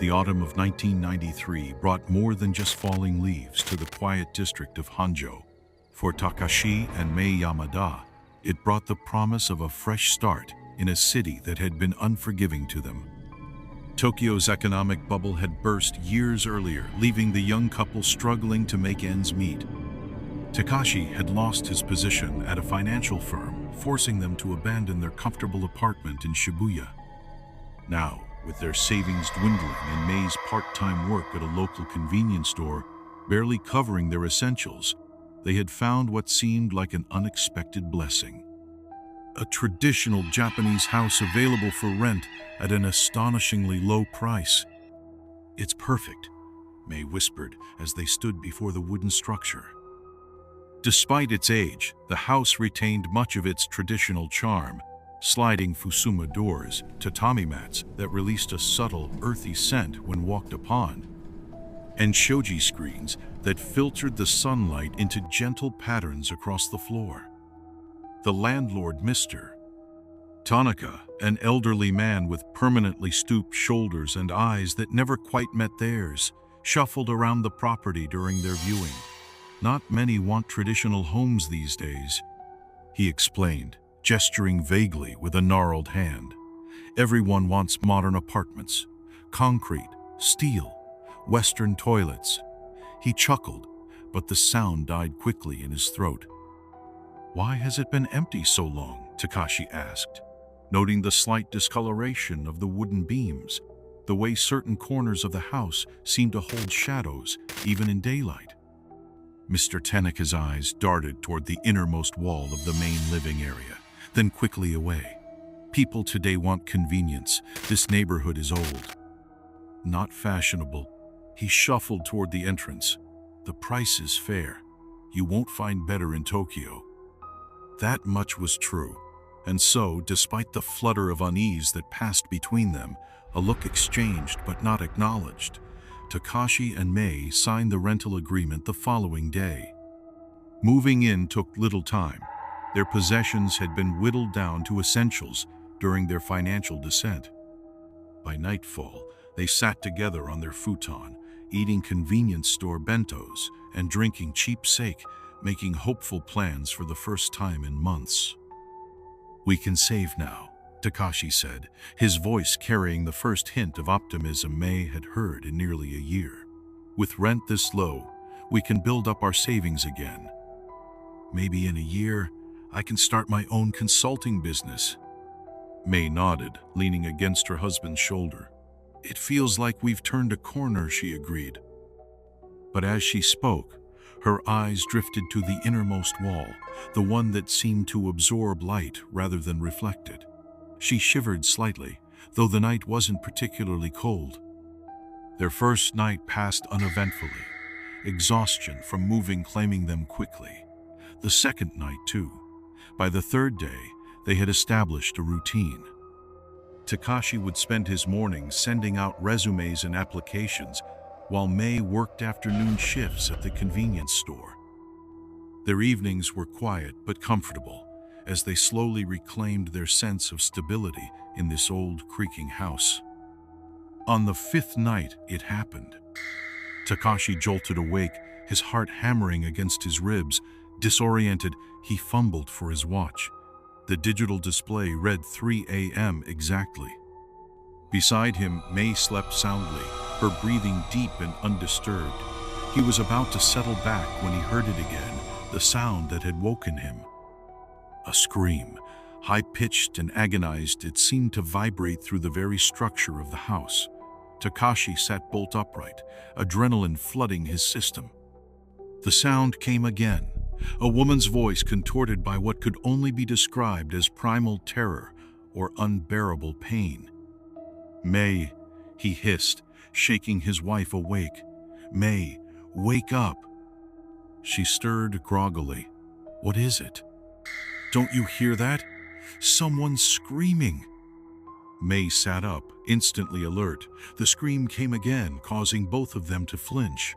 The autumn of 1993 brought more than just falling leaves to the quiet district of Honjo. For Takashi and Mei Yamada, it brought the promise of a fresh start in a city that had been unforgiving to them. Tokyo's economic bubble had burst years earlier, leaving the young couple struggling to make ends meet. Takashi had lost his position at a financial firm, forcing them to abandon their comfortable apartment in Shibuya. Now, with their savings dwindling and Mei's part-time work at a local convenience store barely covering their essentials, they had found what seemed like an unexpected blessing. A traditional Japanese house available for rent at an astonishingly low price. "It's perfect," Mei whispered as they stood before the wooden structure. Despite its age, the house retained much of its traditional charm: sliding Fusuma doors, tatami mats that released a subtle, earthy scent when walked upon, and shoji screens that filtered the sunlight into gentle patterns across the floor. The landlord, Mr. Tanaka, an elderly man with permanently stooped shoulders and eyes that never quite met theirs, shuffled around the property during their viewing. "Not many want traditional homes these days," he explained, gesturing vaguely with a gnarled hand. "Everyone wants modern apartments, concrete, steel, Western toilets." He chuckled, but the sound died quickly in his throat. "Why has it been empty so long?" Takashi asked, noting the slight discoloration of the wooden beams, the way certain corners of the house seemed to hold shadows even in daylight. Mr. Tanaka's eyes darted toward the innermost wall of the main living area, then quickly away. "People today want convenience. This neighborhood is old. Not fashionable." He shuffled toward the entrance. "The price is fair. You won't find better in Tokyo." That much was true, and so, despite the flutter of unease that passed between them, a look exchanged but not acknowledged, Takashi and Mei signed the rental agreement the following day. Moving in took little time. Their possessions had been whittled down to essentials during their financial descent. By nightfall, they sat together on their futon, eating convenience store bentos and drinking cheap sake, making hopeful plans for the first time in months. "We can save now," Takashi said, his voice carrying the first hint of optimism Mei had heard in nearly a year. "With rent this low, we can build up our savings again. Maybe in a year, I can start my own consulting business." Mei nodded, leaning against her husband's shoulder. "It feels like we've turned a corner," she agreed. But as she spoke, her eyes drifted to the innermost wall, the one that seemed to absorb light rather than reflect it. She shivered slightly, though the night wasn't particularly cold. Their first night passed uneventfully, exhaustion from moving claiming them quickly. The second night, too. By the third day, they had established a routine. Takashi would spend his mornings sending out resumes and applications, while Mei worked afternoon shifts at the convenience store. Their evenings were quiet but comfortable, as they slowly reclaimed their sense of stability in this old creaking house. On the fifth night, it happened. Takashi jolted awake, his heart hammering against his ribs. Disoriented, he fumbled for his watch. The digital display read 3 a.m. exactly. Beside him, Mei slept soundly, her breathing deep and undisturbed. He was about to settle back when he heard it again, the sound that had woken him. A scream, high-pitched and agonized, it seemed to vibrate through the very structure of the house. Takashi sat bolt upright, adrenaline flooding his system. The sound came again, a woman's voice contorted by what could only be described as primal terror or unbearable pain. "Mei," he hissed, shaking his wife awake. "Mei, wake up." She stirred groggily. "What is it?" "Don't you hear that? Someone's screaming." Mei sat up, instantly alert. The scream came again, causing both of them to flinch.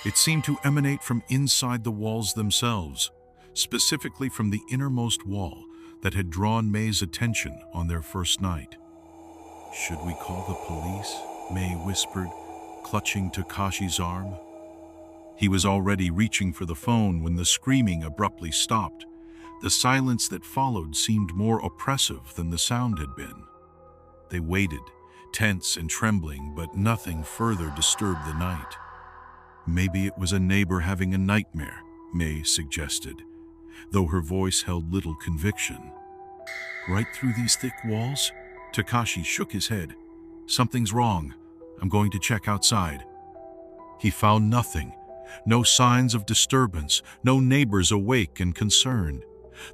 It seemed to emanate from inside the walls themselves, specifically from the innermost wall that had drawn Mei's attention on their first night. "Should we call the police?" May whispered, clutching Takashi's arm. He was already reaching for the phone when the screaming abruptly stopped. The silence that followed seemed more oppressive than the sound had been. They waited, tense and trembling, but nothing further disturbed the night. Maybe it was a neighbor having a nightmare, May suggested, though her voice held little conviction. Right through these thick walls? Takashi shook his head. Something's wrong. I'm going to check outside. He found nothing. No signs of disturbance, no neighbors awake and concerned.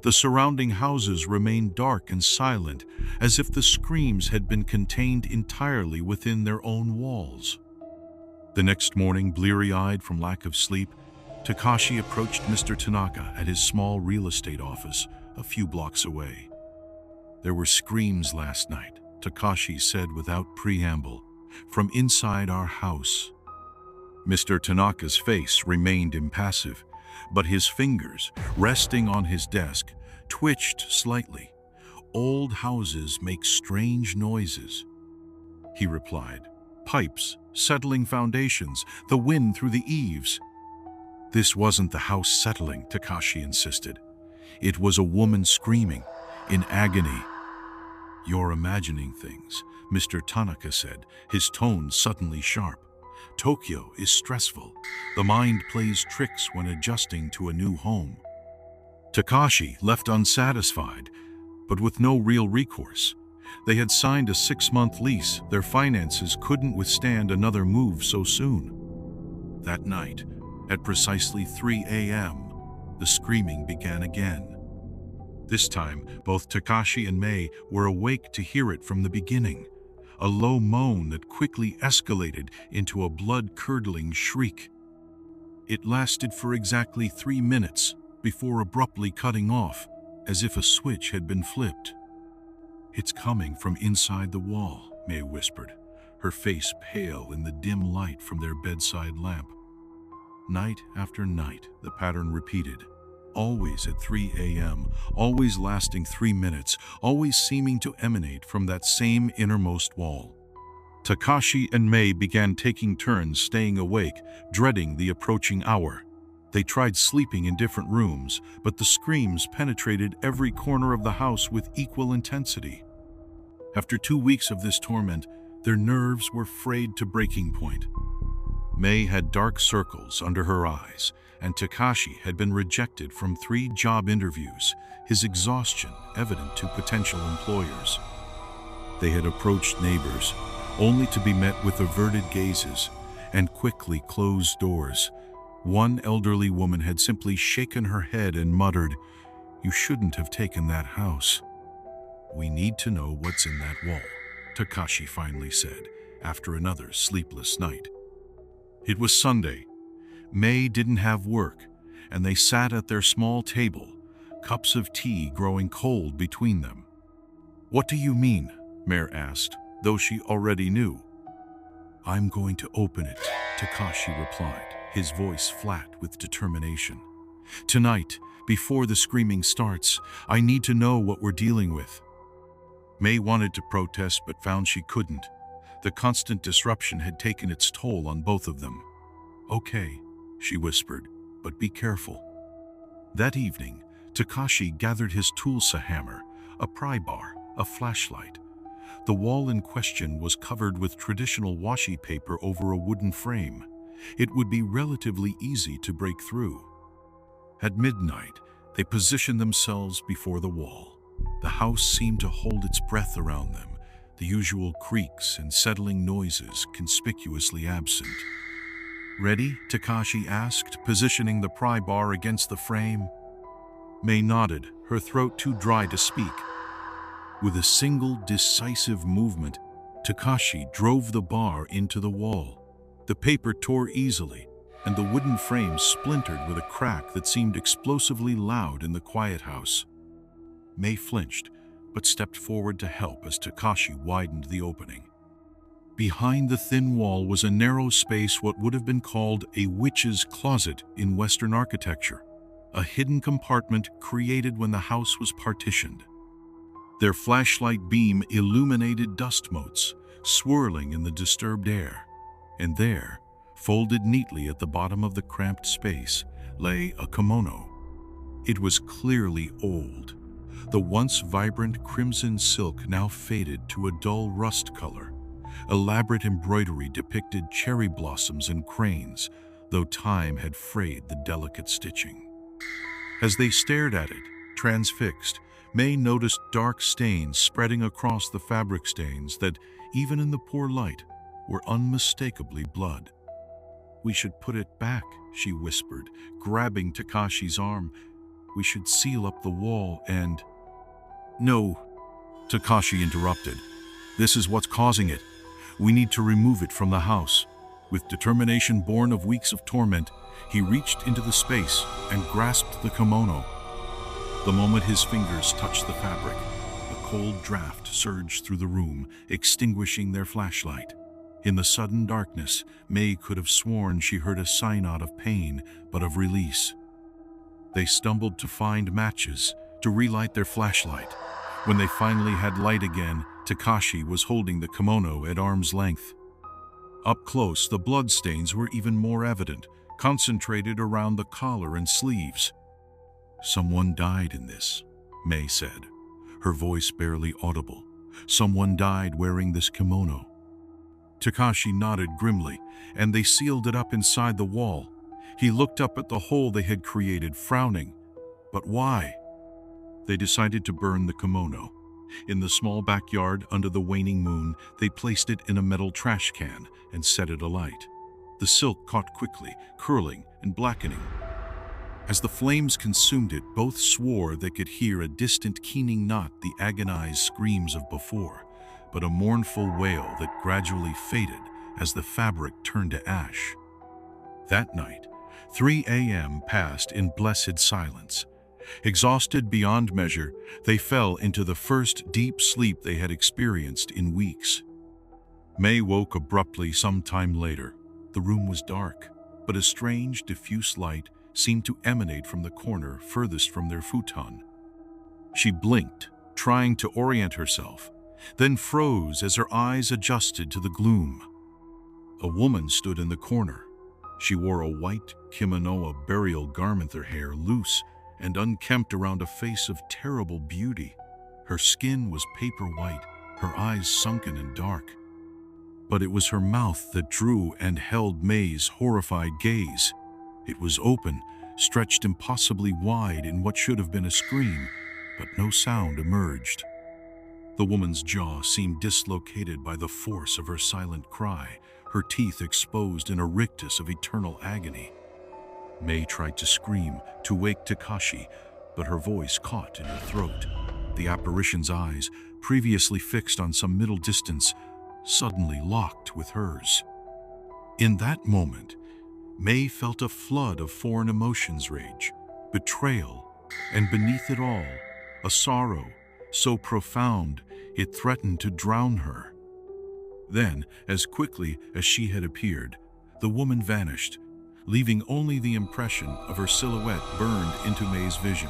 The surrounding houses remained dark and silent, as if the screams had been contained entirely within their own walls. The next morning, bleary-eyed from lack of sleep, Takashi approached Mr. Tanaka at his small real estate office a few blocks away. There were screams last night, Takashi said without preamble, from inside our house. Mr. Tanaka's face remained impassive, but his fingers, resting on his desk, twitched slightly. Old houses make strange noises, he replied. Pipes, settling foundations, the wind through the eaves. This wasn't the house settling, Takashi insisted. It was a woman screaming, in agony. You're imagining things, Mr. Tanaka said, his tone suddenly sharp. Tokyo is stressful. The mind plays tricks when adjusting to a new home. Takashi left unsatisfied, but with no real recourse. They had signed a 6-month lease. Their finances couldn't withstand another move so soon. That night, at precisely 3 a.m., the screaming began again. This time, both Takashi and May were awake to hear it from the beginning. A low moan that quickly escalated into a blood-curdling shriek. It lasted for exactly 3 minutes before abruptly cutting off, as if a switch had been flipped. It's coming from inside the wall, May whispered, her face pale in the dim light from their bedside lamp. Night after night, the pattern repeated. Always at 3 a.m., always lasting 3 minutes, always seeming to emanate from that same innermost wall. Takashi and May began taking turns staying awake, dreading the approaching hour. They tried sleeping in different rooms, but the screams penetrated every corner of the house with equal intensity. After 2 weeks of this torment, their nerves were frayed to breaking point. May had dark circles under her eyes, and Takashi had been rejected from 3 job interviews, his exhaustion evident to potential employers. They had approached neighbors, only to be met with averted gazes and quickly closed doors. One elderly woman had simply shaken her head and muttered, "You shouldn't have taken that house." "We need to know what's in that wall," Takashi finally said, after another sleepless night. It was Sunday. May didn't have work, and they sat at their small table, cups of tea growing cold between them. "What do you mean?" May asked, though she already knew. "I'm going to open it," Takashi replied, his voice flat with determination. "Tonight, before the screaming starts, I need to know what we're dealing with." May wanted to protest but found she couldn't. The constant disruption had taken its toll on both of them. "Okay," she whispered, "but be careful." That evening, Takashi gathered his tools: a hammer, a pry bar, a flashlight. The wall in question was covered with traditional washi paper over a wooden frame. It would be relatively easy to break through. At midnight, they positioned themselves before the wall. The house seemed to hold its breath around them, the usual creaks and settling noises conspicuously absent. "Ready?" Takashi asked, positioning the pry bar against the frame. May nodded, her throat too dry to speak. With a single decisive movement, Takashi drove the bar into the wall. The paper tore easily, and the wooden frame splintered with a crack that seemed explosively loud in the quiet house. May flinched, but stepped forward to help as Takashi widened the opening. Behind the thin wall was a narrow space, what would have been called a witch's closet in Western architecture, a hidden compartment created when the house was partitioned. Their flashlight beam illuminated dust motes, swirling in the disturbed air. And there, folded neatly at the bottom of the cramped space, lay a kimono. It was clearly old. The once vibrant crimson silk now faded to a dull rust color. Elaborate embroidery depicted cherry blossoms and cranes, though time had frayed the delicate stitching. As they stared at it, transfixed, May noticed dark stains spreading across the fabric stains that, even in the poor light, were unmistakably blood. "We should put it back," she whispered, grabbing Takashi's arm. "We should seal up the wall and—" "No," Takashi interrupted. "This is what's causing it. We need to remove it from the house." With determination born of weeks of torment, he reached into the space and grasped the kimono. The moment his fingers touched the fabric, a cold draft surged through the room, extinguishing their flashlight. In the sudden darkness, May could have sworn she heard a sigh not of pain, but of release. They stumbled to find matches, to relight their flashlight. When they finally had light again, Takashi was holding the kimono at arm's length. Up close, the bloodstains were even more evident, concentrated around the collar and sleeves. "Someone died in this," May said, her voice barely audible. "Someone died wearing this kimono." Takashi nodded grimly, and they sealed it up inside the wall. He looked up at the hole they had created, frowning. But why? They decided to burn the kimono. In the small backyard under the waning moon, they placed it in a metal trash can and set it alight. The silk caught quickly, curling and blackening. As the flames consumed it, both swore they could hear a distant keening, not the agonized screams of before, but a mournful wail that gradually faded as the fabric turned to ash. That night, 3 a.m. passed in blessed silence. Exhausted beyond measure, they fell into the first deep sleep they had experienced in weeks. May woke abruptly some time later. The room was dark, but a strange, diffuse light seemed to emanate from the corner furthest from their futon. She blinked, trying to orient herself, then froze as her eyes adjusted to the gloom. A woman stood in the corner. She wore a white kimono, a burial garment, her hair loose and unkempt around a face of terrible beauty. Her skin was paper white, her eyes sunken and dark. But it was her mouth that drew and held May's horrified gaze. It was open, stretched impossibly wide in what should have been a scream, but no sound emerged. The woman's jaw seemed dislocated by the force of her silent cry, her teeth exposed in a rictus of eternal agony. May tried to scream, to wake Takashi, but her voice caught in her throat. The apparition's eyes, previously fixed on some middle distance, suddenly locked with hers. In that moment, May felt a flood of foreign emotions: rage, betrayal, and beneath it all, a sorrow so profound it threatened to drown her. Then, as quickly as she had appeared, the woman vanished, leaving only the impression of her silhouette burned into May's vision.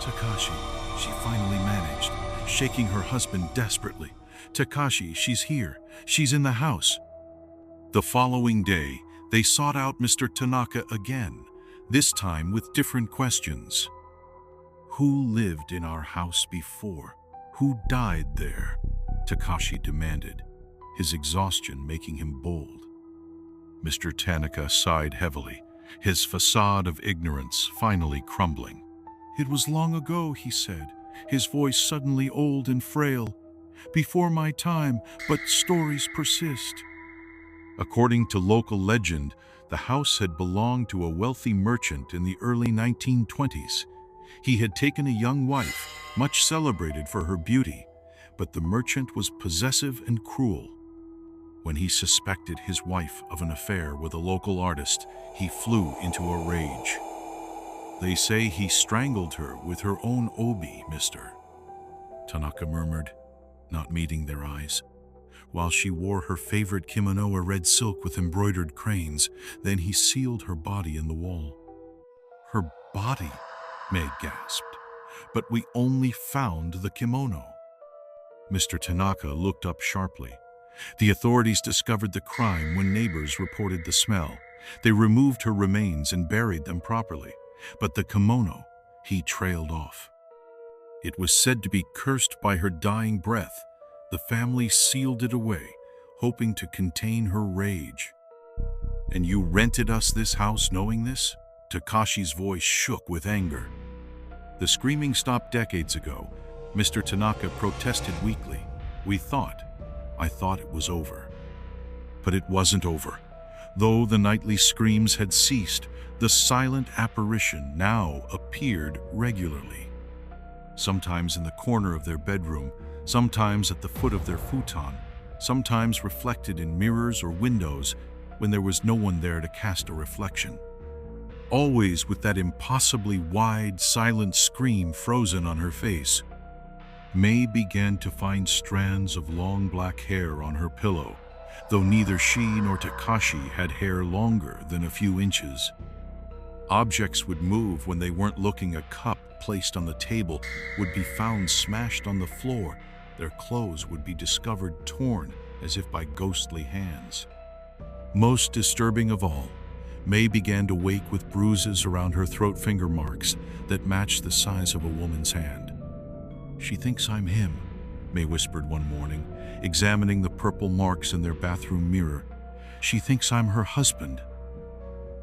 "Takashi," she finally managed, shaking her husband desperately. "Takashi, she's here. She's in the house." The following day, they sought out Mr. Tanaka again, this time with different questions. "Who lived in our house before? Who died there?" Takashi demanded, his exhaustion making him bold. Mr. Tanaka sighed heavily, his facade of ignorance finally crumbling. "It was long ago," he said, his voice suddenly old and frail. "Before my time, but stories persist." According to local legend, the house had belonged to a wealthy merchant in the early 1920s. He had taken a young wife, much celebrated for her beauty, but the merchant was possessive and cruel. When he suspected his wife of an affair with a local artist, he flew into a rage. "They say he strangled her with her own obi, mister," Tanaka murmured, not meeting their eyes. "While she wore her favorite kimono, a red silk with embroidered cranes, then he sealed her body in the wall." "Her body?" May gasped. "But we only found the kimono." Mr. Tanaka looked up sharply, The authorities discovered the crime when neighbors reported the smell. They removed her remains and buried them properly, but the kimono, he trailed off. It was said to be cursed by her dying breath. The family sealed it away, hoping to contain her rage. "And you rented us this house knowing this?" Takashi's voice shook with anger. "The screaming stopped decades ago," Mr. Tanaka protested weakly. I thought it was over." But it wasn't over. Though the nightly screams had ceased, the silent apparition now appeared regularly. Sometimes in the corner of their bedroom, sometimes at the foot of their futon, sometimes reflected in mirrors or windows when there was no one there to cast a reflection. Always with that impossibly wide, silent scream frozen on her face. May began to find strands of long black hair on her pillow, though neither she nor Takashi had hair longer than a few inches. Objects would move when they weren't looking. A cup placed on the table would be found smashed on the floor. Their clothes would be discovered torn as if by ghostly hands. Most disturbing of all, May began to wake with bruises around her throat, finger marks that matched the size of a woman's hand. "She thinks I'm him," May whispered one morning, examining the purple marks in their bathroom mirror. "She thinks I'm her husband."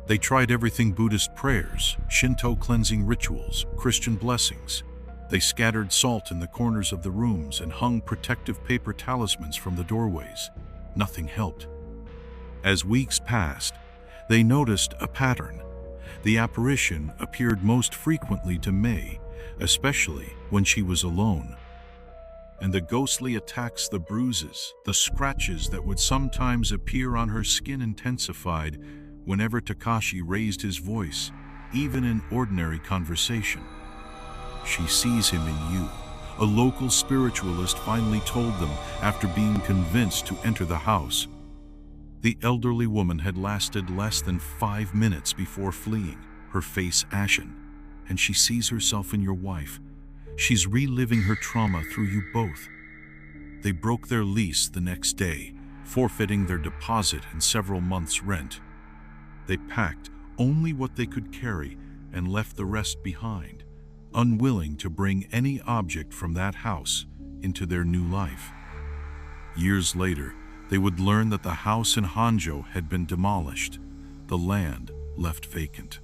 They tried everything: Buddhist prayers, Shinto cleansing rituals, Christian blessings. They scattered salt in the corners of the rooms and hung protective paper talismans from the doorways. Nothing helped. As weeks passed, they noticed a pattern. The apparition appeared most frequently to May, especially when she was alone. And the ghostly attacks, the bruises, the scratches that would sometimes appear on her skin intensified whenever Takashi raised his voice, even in ordinary conversation. "She sees him in you," a local spiritualist finally told them after being convinced to enter the house. The elderly woman had lasted less than 5 minutes before fleeing, her face ashen. "And she sees herself in your wife. She's reliving her trauma through you both." They broke their lease the next day, forfeiting their deposit and several months' rent. They packed only what they could carry and left the rest behind, unwilling to bring any object from that house into their new life. Years later, they would learn that the house in Honjo had been demolished, the land left vacant.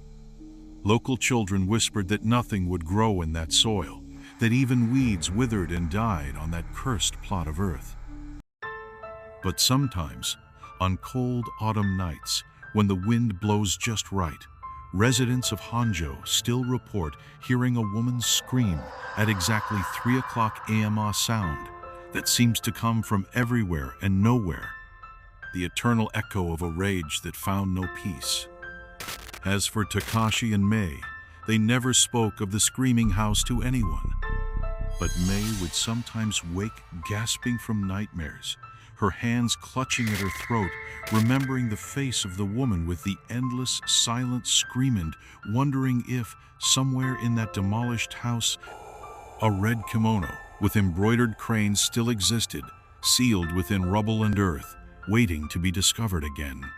Local children whispered that nothing would grow in that soil, that even weeds withered and died on that cursed plot of earth. But sometimes, on cold autumn nights, when the wind blows just right, residents of Honjo still report hearing a woman's scream at exactly 3 o'clock a.m. A sound that seems to come from everywhere and nowhere, the eternal echo of a rage that found no peace. As for Takashi and May, they never spoke of the screaming house to anyone. But May would sometimes wake gasping from nightmares, her hands clutching at her throat, remembering the face of the woman with the endless, silent scream and wondering if, somewhere in that demolished house, a red kimono with embroidered cranes still existed, sealed within rubble and earth, waiting to be discovered again.